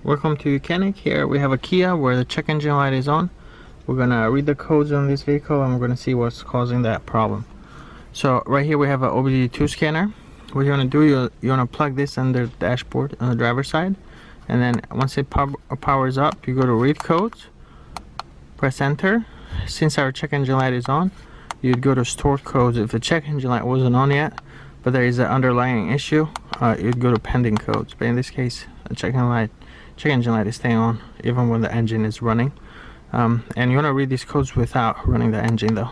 Welcome to YOUCANIC. Here we have a Kia where the check engine light is on. We're gonna read the codes on this vehicle and we're gonna see what's causing that problem. So right here we have an Obd2 scanner. What you want to do, you want to plug this under the dashboard on the driver's side, and then once it powers up, you go to read codes, press enter. Since our check engine light is on, you'd go to stored codes. If the check engine light wasn't on yet, but there is an underlying issue, you'd go to pending codes. But in this case, the check engine light is staying on even when the engine is running. And you want to read these codes without running the engine though.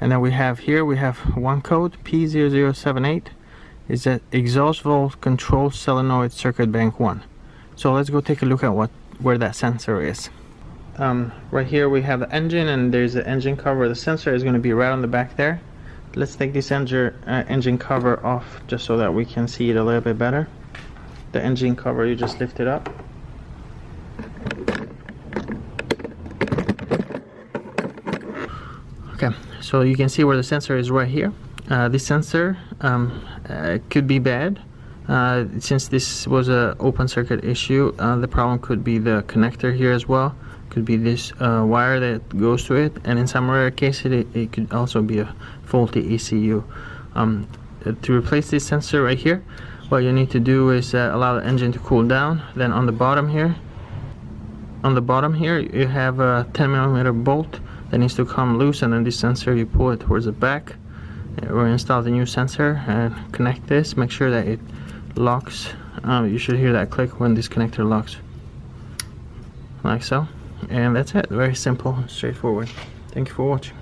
And then we have one code, P0078, is that exhaust valve control solenoid circuit bank 1. So let's go take a look at where that sensor is. Right here we have the engine, and there's the engine cover. The sensor is going to be right on the back there. Let's take this engine cover off just so that we can see it a little bit better. The engine cover, you just lift it up. Okay, so you can see where the sensor is right here. This sensor could be bad. Since this was an open circuit issue, the problem could be the connector here as well. Could be this wire that goes to it, and in some rare cases it could also be a faulty ECU. To replace this sensor right here, what you need to do is allow the engine to cool down. Then on the bottom here you have a 10mm bolt that needs to come loose, and then this sensor you pull it towards the back. Reinstall the new sensor and connect this. Make sure that it locks. You should hear that click when this connector locks, like so. And that's it. Very simple, straightforward. Thank you for watching.